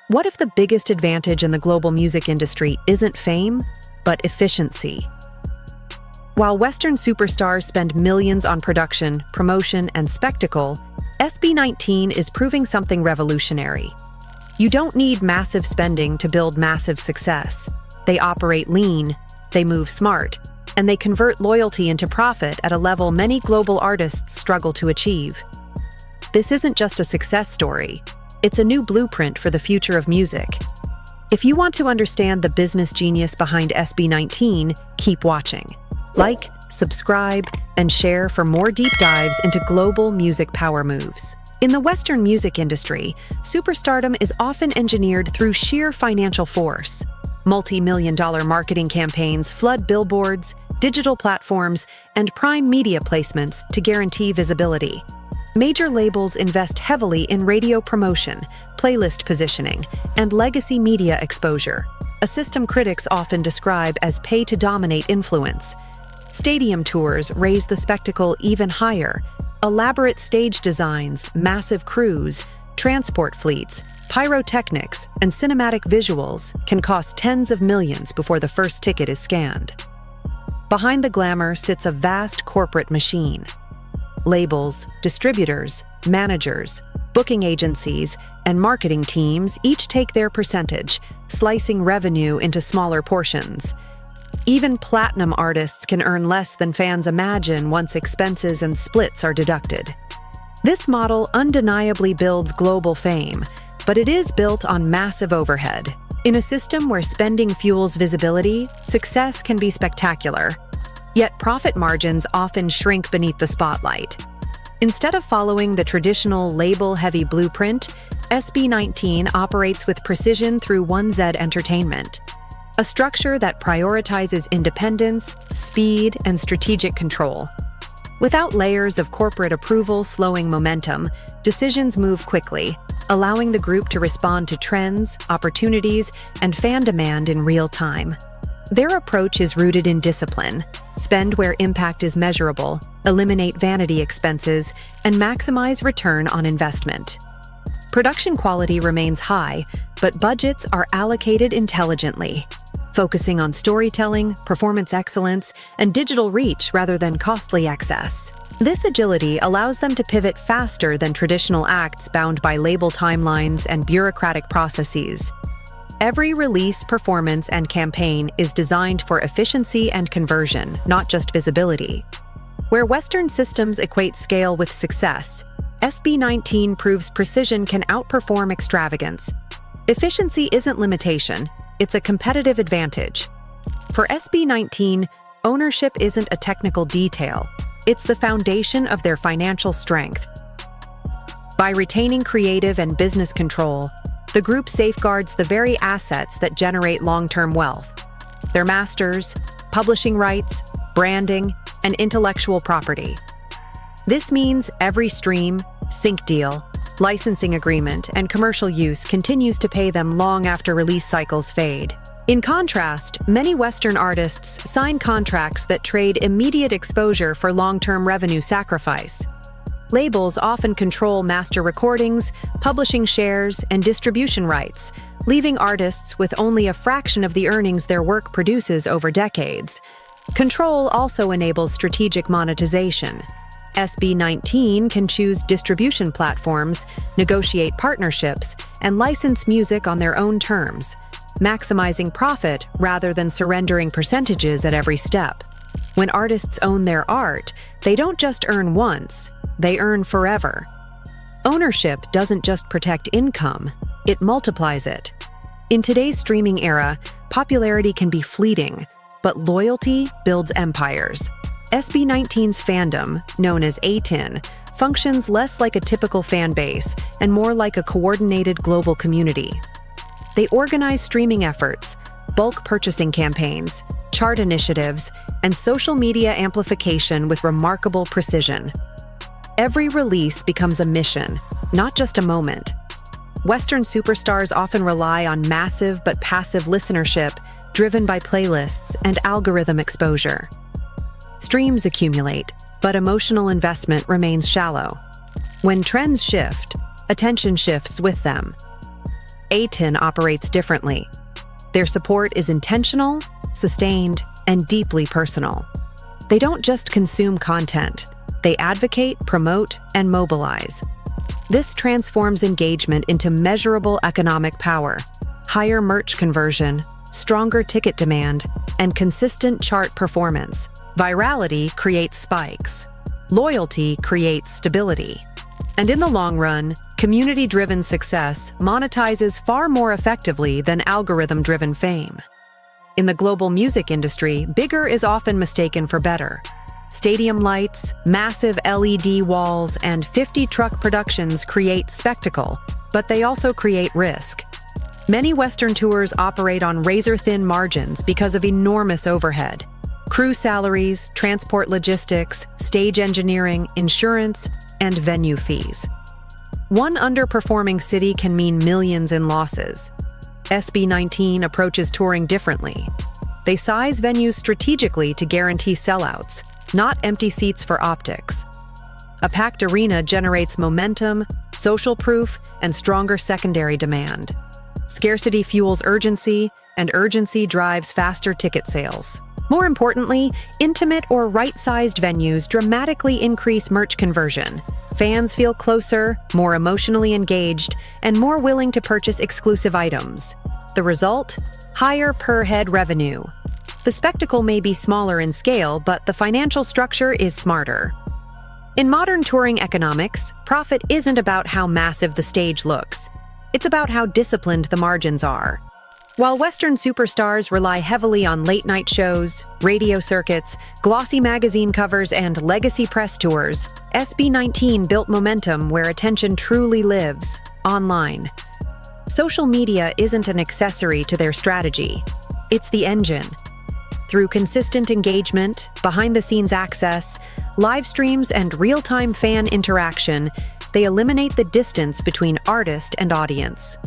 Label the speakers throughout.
Speaker 1: What if the biggest advantage in the global music industry isn't fame, but efficiency? While Western superstars spend millions on production, promotion, and spectacle, SB19 is proving something revolutionary. You don't need massive spending to build massive success. They operate lean, they move smart, and they convert loyalty into profit at a level many global artists struggle to achieve. This isn't just a success story, it's a new blueprint for the future of music. If you want to understand the business genius behind SB19, keep watching. Like, subscribe, and share for more deep dives into global music power moves. In the Western music industry, superstardom is often engineered through sheer financial force. Multi-million-dollar marketing campaigns flood billboards, digital platforms, and prime media placements to guarantee visibility. Major labels invest heavily in radio promotion, playlist positioning, and legacy media exposure, a system critics often describe as pay-to-dominate influence. Stadium tours raise the spectacle even higher. Elaborate stage designs, massive crews, transport fleets, pyrotechnics, and cinematic visuals can cost tens of millions before the first ticket is scanned. Behind the glamour sits a vast corporate machine. Labels, distributors, managers, booking agencies, and marketing teams each take their percentage, slicing revenue into smaller portions. Even platinum artists can earn less than fans imagine once expenses and splits are deducted. This model undeniably builds global fame, but it is built on massive overhead. In a system where spending fuels visibility, success can be spectacular. Yet profit margins often shrink beneath the spotlight. Instead of following the traditional label-heavy blueprint, SB19 operates with precision through 1Z Entertainment, a structure that prioritizes independence, speed, and strategic control. Without layers of corporate approval slowing momentum, decisions move quickly, allowing the group to respond to trends, opportunities, and fan demand in real time. Their approach is rooted in discipline: spend where impact is measurable, eliminate vanity expenses, and maximize return on investment. Production quality remains high, but budgets are allocated intelligently, focusing on storytelling, performance excellence, and digital reach rather than costly excess. This agility allows them to pivot faster than traditional acts bound by label timelines and bureaucratic processes. Every release, performance, and campaign is designed for efficiency and conversion, not just visibility. Where Western systems equate scale with success, SB19 proves precision can outperform extravagance. Efficiency isn't limitation, it's a competitive advantage. For SB19, ownership isn't a technical detail, it's the foundation of their financial strength. By retaining creative and business control, the group safeguards the very assets that generate long-term wealth: their masters, publishing rights, branding, and intellectual property. This means every stream, sync deal, licensing agreement, and commercial use continues to pay them long after release cycles fade. In contrast, many Western artists sign contracts that trade immediate exposure for long-term revenue sacrifice. Labels often control master recordings, publishing shares, and distribution rights, leaving artists with only a fraction of the earnings their work produces over decades. Control also enables strategic monetization. SB19 can choose distribution platforms, negotiate partnerships, and license music on their own terms, maximizing profit rather than surrendering percentages at every step. When artists own their art, they don't just earn once, they earn forever. Ownership doesn't just protect income, it multiplies it. In today's streaming era, popularity can be fleeting, but loyalty builds empires. SB19's fandom, known as A10, functions less like a typical fan base and more like a coordinated global community. They organize streaming efforts, bulk purchasing campaigns, chart initiatives, and social media amplification with remarkable precision. Every release becomes a mission, not just a moment. Western superstars often rely on massive but passive listenership driven by playlists and algorithm exposure. Streams accumulate, but emotional investment remains shallow. When trends shift, attention shifts with them. A10 operates differently. Their support is intentional, sustained, and deeply personal. They don't just consume content, they advocate, promote, and mobilize. This transforms engagement into measurable economic power, higher merch conversion, stronger ticket demand, and consistent chart performance. Virality creates spikes. Loyalty creates stability. And in the long run, community-driven success monetizes far more effectively than algorithm-driven fame. In the global music industry, bigger is often mistaken for better. Stadium lights, massive LED walls, and 50-truck productions create spectacle, but they also create risk. Many Western tours operate on razor-thin margins because of enormous overhead. Crew salaries, transport logistics, stage engineering, insurance, and venue fees. One underperforming city can mean millions in losses. SB19 approaches touring differently. They size venues strategically to guarantee sellouts, not empty seats for optics. A packed arena generates momentum, social proof, and stronger secondary demand. Scarcity fuels urgency, and urgency drives faster ticket sales. More importantly, intimate or right-sized venues dramatically increase merch conversion. Fans feel closer, more emotionally engaged, and more willing to purchase exclusive items. The result? Higher per-head revenue. The spectacle may be smaller in scale, but the financial structure is smarter. In modern touring economics, profit isn't about how massive the stage looks. It's about how disciplined the margins are. While Western superstars rely heavily on late-night shows, radio circuits, glossy magazine covers, and legacy press tours, SB19 built momentum where attention truly lives, online. Social media isn't an accessory to their strategy. It's the engine. Through consistent engagement, behind-the-scenes access, live streams, and real-time fan interaction, they eliminate the distance between artist and audience.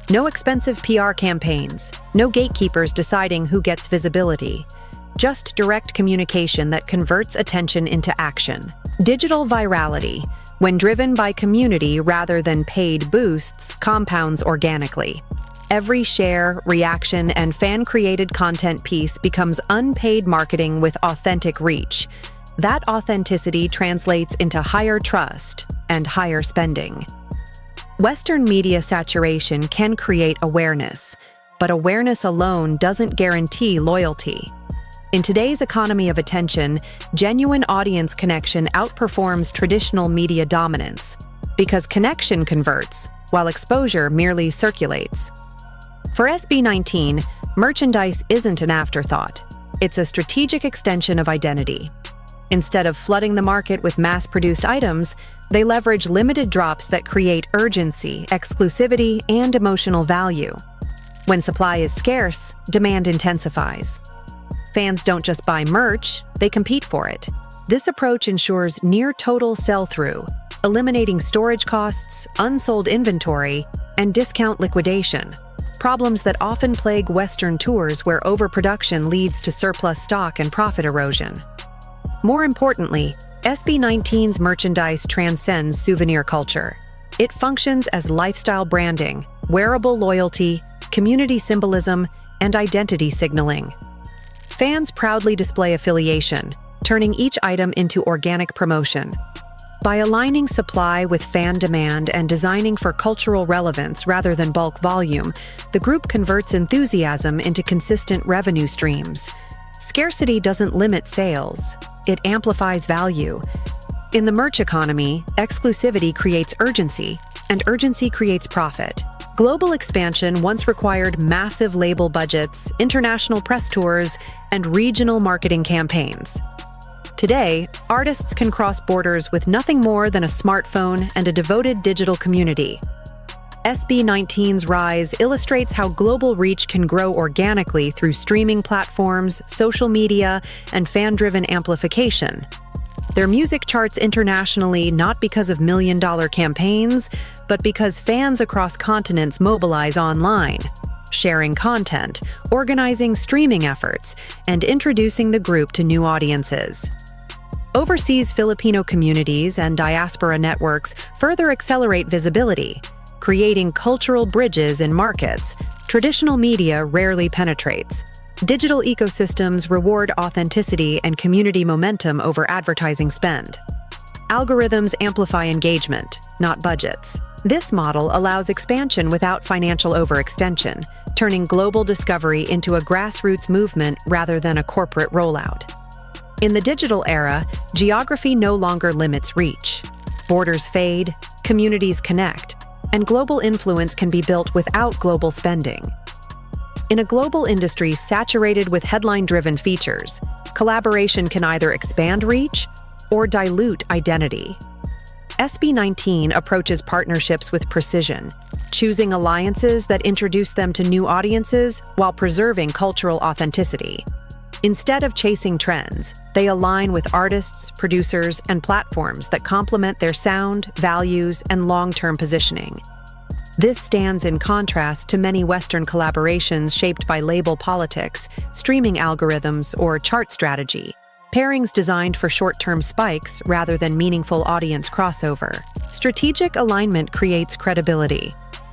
Speaker 1: No expensive PR campaigns, no gatekeepers deciding who gets visibility. Just direct communication that converts attention into action. Digital virality, when driven by community rather than paid boosts, compounds organically. Every share, reaction, and fan-created content piece becomes unpaid marketing with authentic reach. That authenticity translates into higher trust and higher spending. Western media saturation can create awareness, but awareness alone doesn't guarantee loyalty. In today's economy of attention, genuine audience connection outperforms traditional media dominance, because connection converts, while exposure merely circulates. For SB19, merchandise isn't an afterthought. It's a strategic extension of identity. Instead of flooding the market with mass-produced items, they leverage limited drops that create urgency, exclusivity, and emotional value. When supply is scarce, demand intensifies. Fans don't just buy merch, they compete for it. This approach ensures near-total sell-through, eliminating storage costs, unsold inventory, and discount liquidation, problems that often plague Western tours where overproduction leads to surplus stock and profit erosion. More importantly, SB19's merchandise transcends souvenir culture. It functions as lifestyle branding, wearable loyalty, community symbolism, and identity signaling. Fans proudly display affiliation, turning each item into organic promotion. By aligning supply with fan demand and designing for cultural relevance rather than bulk volume, the group converts enthusiasm into consistent revenue streams. Scarcity doesn't limit sales. It amplifies value. In the merch economy, exclusivity creates urgency, and urgency creates profit. Global expansion once required massive label budgets, international press tours, and regional marketing campaigns. Today, artists can cross borders with nothing more than a smartphone and a devoted digital community. SB19's rise illustrates how global reach can grow organically through streaming platforms, social media, and fan-driven amplification. Their music charts internationally not because of million-dollar campaigns, but because fans across continents mobilize online, sharing content, organizing streaming efforts, and introducing the group to new audiences. Overseas Filipino communities and diaspora networks further accelerate visibility, creating cultural bridges in markets traditional media rarely penetrates. Digital ecosystems reward authenticity and community momentum over advertising spend. Algorithms amplify engagement, not budgets. This model allows expansion without financial overextension, turning global discovery into a grassroots movement rather than a corporate rollout. In the digital era, geography no longer limits reach. Borders fade, communities connect, and global influence can be built without global spending. In a global industry saturated with headline-driven features, collaboration can either expand reach or dilute identity. SB19 approaches partnerships with precision, choosing alliances that introduce them to new audiences while preserving cultural authenticity. Instead of chasing trends, they align with artists, producers, and platforms that complement their sound, values, and long-term positioning. This stands in contrast to many Western collaborations shaped by label politics, streaming algorithms, or chart strategy, pairings designed for short-term spikes rather than meaningful audience crossover. Strategic alignment creates credibility.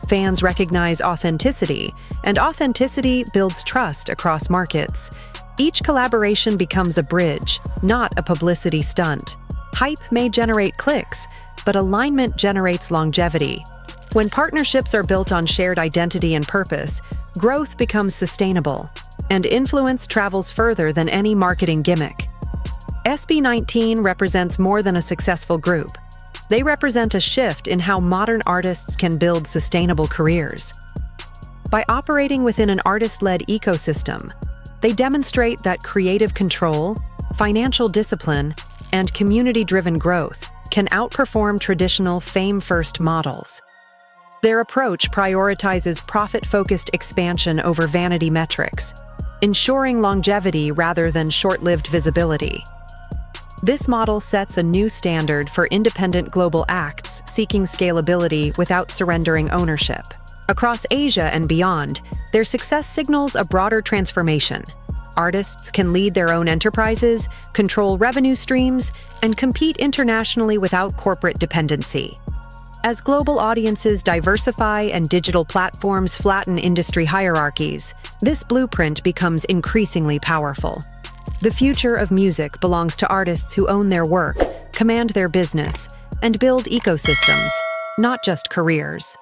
Speaker 1: Fans recognize authenticity, and authenticity builds trust across markets. Each collaboration becomes a bridge, not a publicity stunt. Hype may generate clicks, but alignment generates longevity. When partnerships are built on shared identity and purpose, growth becomes sustainable, and influence travels further than any marketing gimmick. SB19 represents more than a successful group. They represent a shift in how modern artists can build sustainable careers. By operating within an artist-led ecosystem, they demonstrate that creative control, financial discipline, and community-driven growth can outperform traditional fame-first models. Their approach prioritizes profit-focused expansion over vanity metrics, ensuring longevity rather than short-lived visibility. This model sets a new standard for independent global acts seeking scalability without surrendering ownership. Across Asia and beyond, their success signals a broader transformation. Artists can lead their own enterprises, control revenue streams, and compete internationally without corporate dependency. As global audiences diversify and digital platforms flatten industry hierarchies, this blueprint becomes increasingly powerful. The future of music belongs to artists who own their work, command their business, and build ecosystems, not just careers.